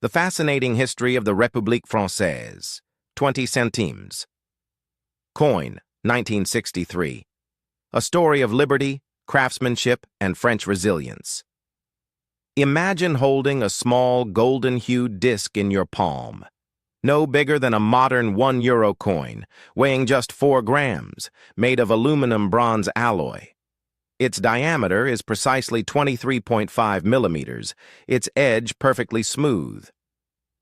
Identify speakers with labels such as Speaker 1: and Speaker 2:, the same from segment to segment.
Speaker 1: The Fascinating History of the République Française, 20 centimes. Coin, 1963. A story of liberty, craftsmanship, and French resilience. Imagine holding a small golden-hued disc in your palm, no bigger than a modern €1 coin, weighing just 4 grams, made of aluminum-bronze alloy. Its diameter is precisely 23.5 millimeters, its edge perfectly smooth.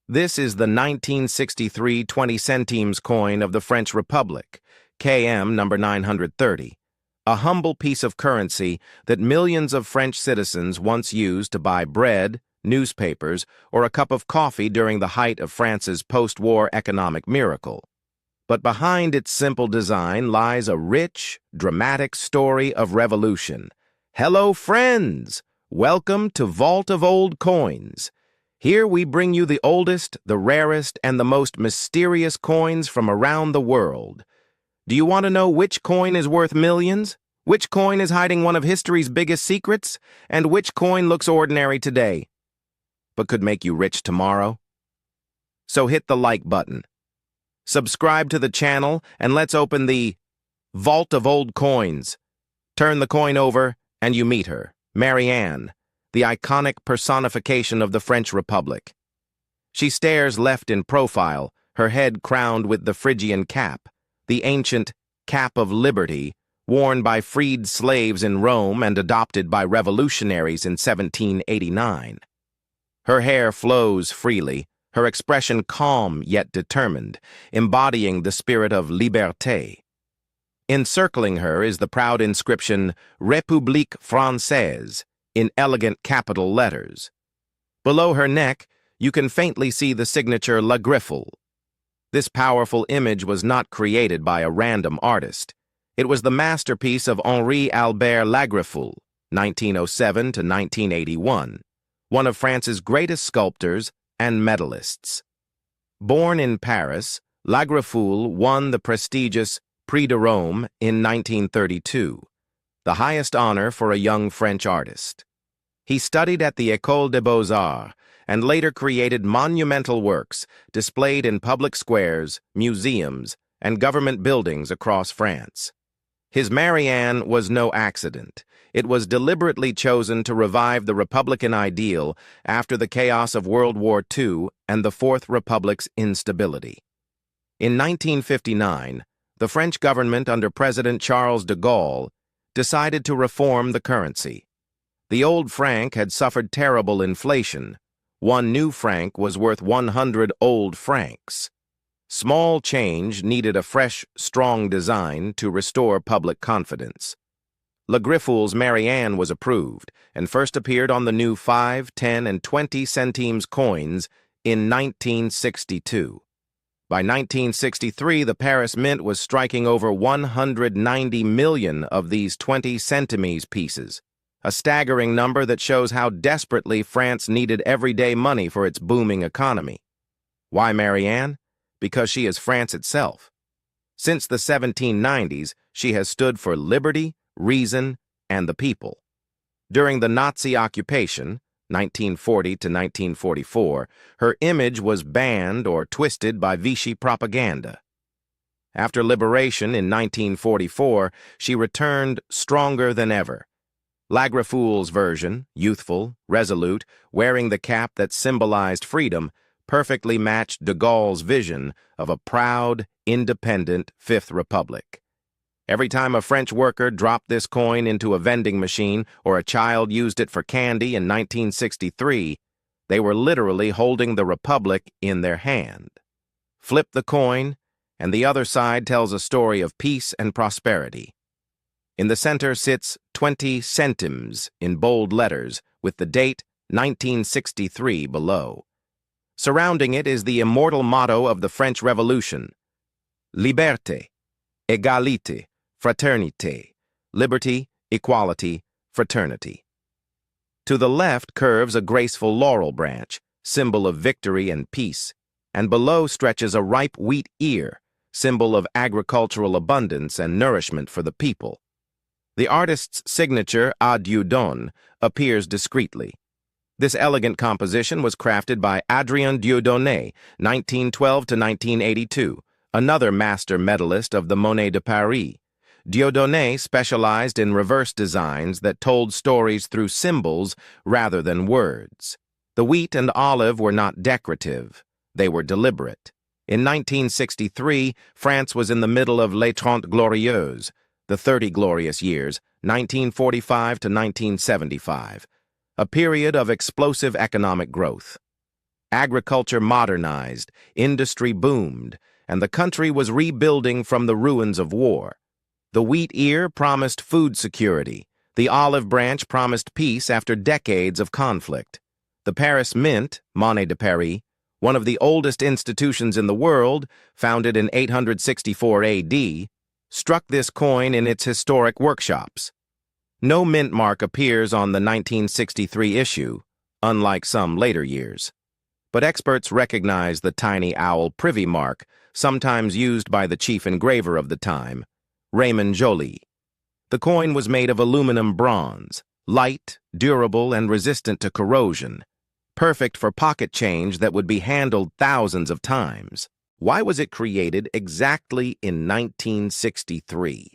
Speaker 1: This is the 1963 20 centimes coin of the French Republic, KM number 930, a humble piece of currency that millions of French citizens once used to buy bread, newspapers, or a cup of coffee during the height of France's post-war economic miracle. But behind its simple design lies a rich, dramatic story of revolution. Hello, friends! Welcome to Vault of Old Coins. Here we bring you the oldest, the rarest, and the most mysterious coins from around the world. Do you want to know which coin is worth millions? Which coin is hiding one of history's biggest secrets? And which coin looks ordinary today, but could make you rich tomorrow? So hit the like button. Subscribe to the channel, and let's open the Vault of Old Coins. Turn the coin over, and you meet her, Marianne, the iconic personification of the French Republic. She stares left in profile, her head crowned with the Phrygian cap, the ancient cap of liberty, worn by freed slaves in Rome and adopted by revolutionaries in 1789. Her hair flows freely, her expression calm yet determined, embodying the spirit of liberté. Encircling her is the proud inscription République Française in elegant capital letters. Below her neck, you can faintly see the signature La Griffle. This powerful image was not created by a random artist. It was the masterpiece of Henri Albert Lagriffel, 1907 to 1981, one of France's greatest sculptors and medalists. Born in Paris, Lagriffel won the prestigious Prix de Rome in 1932, the highest honor for a young French artist. He studied at the École des Beaux-Arts and later created monumental works displayed in public squares, museums, and government buildings across France. His Marianne was no accident. It was deliberately chosen to revive the Republican ideal after the chaos of World War II and the Fourth Republic's instability. In 1959, the French government under President Charles de Gaulle decided to reform the currency. The old franc had suffered terrible inflation. One new franc was worth 100 old francs. Small change needed a fresh, strong design to restore public confidence. Lagriffel's Marianne was approved and first appeared on the new 5, 10, and 20 centimes coins in 1962. By 1963, the Paris Mint was striking over 190 million of these 20 centimes pieces, a staggering number that shows how desperately France needed everyday money for its booming economy. Why Marianne? Because she is France itself. Since the 1790s, she has stood for liberty, reason, and the people. During the Nazi occupation, 1940 to 1944, her image was banned or twisted by Vichy propaganda. After liberation in 1944, she returned stronger than ever. Lagriffel's version, youthful, resolute, wearing the cap that symbolized freedom, perfectly matched de Gaulle's vision of a proud, independent Fifth Republic. Every time a French worker dropped this coin into a vending machine or a child used it for candy in 1963, they were literally holding the Republic in their hand. Flip the coin, and the other side tells a story of peace and prosperity. In the center sits 20 centimes in bold letters with the date 1963 below. Surrounding it is the immortal motto of the French Revolution: Liberté, égalité, fraternité, liberty, equality, fraternity. To the left curves a graceful laurel branch, symbol of victory and peace, and below stretches a ripe wheat ear, symbol of agricultural abundance and nourishment for the people. The artist's signature, à Dieu donne, appears discreetly. This elegant composition was crafted by Adrien Dieudonné, 1912 to 1982, another master medalist of the Monnaie de Paris. Dieudonné specialized in reverse designs that told stories through symbols rather than words. The wheat and olive were not decorative, they were deliberate. In 1963, France was in the middle of Les 30 Glorieuses, the 30 Glorious Years, 1945 to 1975, a period of explosive economic growth. Agriculture modernized, industry boomed, and the country was rebuilding from the ruins of war. The wheat ear promised food security. The olive branch promised peace after decades of conflict. The Paris Mint, Monnaie de Paris, one of the oldest institutions in the world, founded in 864 AD, struck this coin in its historic workshops. No mint mark appears on the 1963 issue, unlike some later years. But experts recognize the tiny owl privy mark, sometimes used by the chief engraver of the time, Raymond Joly. The coin was made of aluminum bronze, light, durable, and resistant to corrosion, perfect for pocket change that would be handled thousands of times. Why was it created exactly in 1963?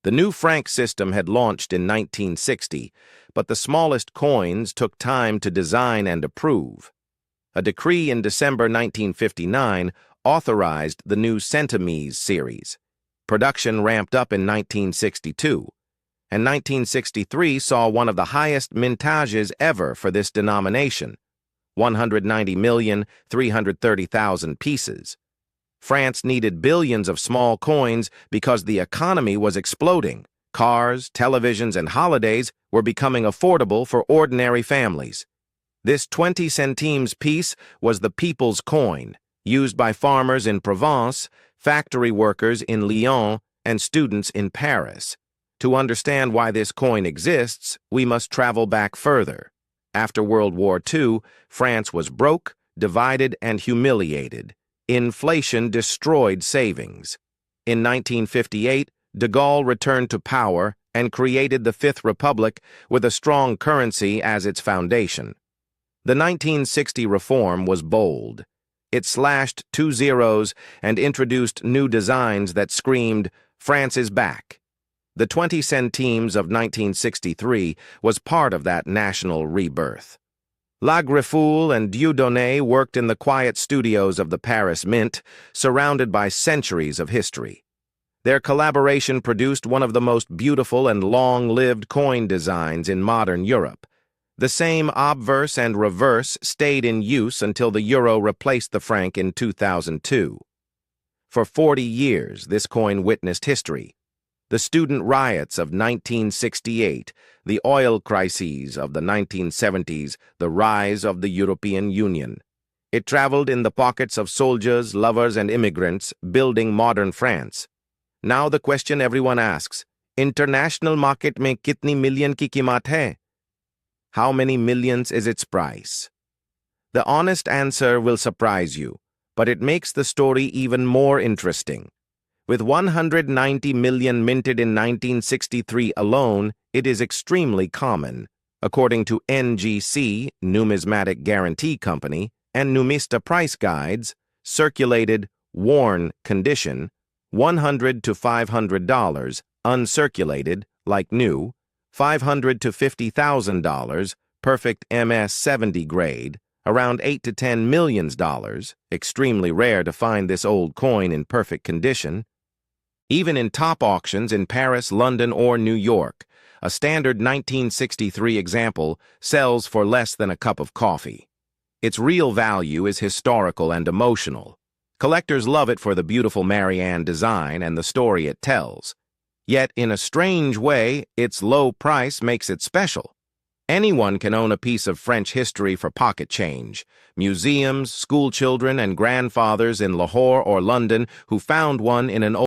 Speaker 1: The new franc system had launched in 1960, but the smallest coins took time to design and approve. A decree in December 1959 authorized the new centimes series. Production ramped up in 1962, and 1963 saw one of the highest mintages ever for this denomination, 190,330,000 pieces. France needed billions of small coins because the economy was exploding. Cars, televisions, and holidays were becoming affordable for ordinary families. This 20 centimes piece was the people's coin, used by farmers in Provence, factory workers in Lyon, and students in Paris. To understand why this coin exists, we must travel back further. After World War II, France was broke, divided, and humiliated. Inflation destroyed savings. In 1958, de Gaulle returned to power and created the Fifth Republic with a strong currency as its foundation. The 1960 reform was bold. It slashed 2 zeros and introduced new designs that screamed, "France is back." The 20 centimes of 1963 was part of that national rebirth. La Griffoul and Dieudonné worked in the quiet studios of the Paris Mint, surrounded by centuries of history. Their collaboration produced one of the most beautiful and long-lived coin designs in modern Europe. The same obverse and reverse stayed in use until the euro replaced the franc in 2002. For 40 years, this coin witnessed history. The student riots of 1968, the oil crises of the 1970s, the rise of the European Union. It traveled in the pockets of soldiers, lovers, and immigrants, building modern France. Now the question everyone asks, international market mein kitni million ki कीमत hai? How many millions is its price? The honest answer will surprise you, but it makes the story even more interesting. With 190 million minted in 1963 alone, it is extremely common. According to NGC, Numismatic Guarantee Company, and Numista price guides, circulated, worn condition, $100 to $500, uncirculated, like new, $500 to $50,000, perfect MS-70 grade, around $8 to $10 million, extremely rare to find this old coin in perfect condition. Even in top auctions in Paris, London, or New York, a standard 1963 example sells for less than a cup of coffee. Its real value is historical and emotional. Collectors love it for the beautiful Marianne design and the story it tells. Yet, in a strange way, its low price makes it special. Anyone can own a piece of French history for pocket change. Museums, schoolchildren, and grandfathers in Lahore or London who found one in an old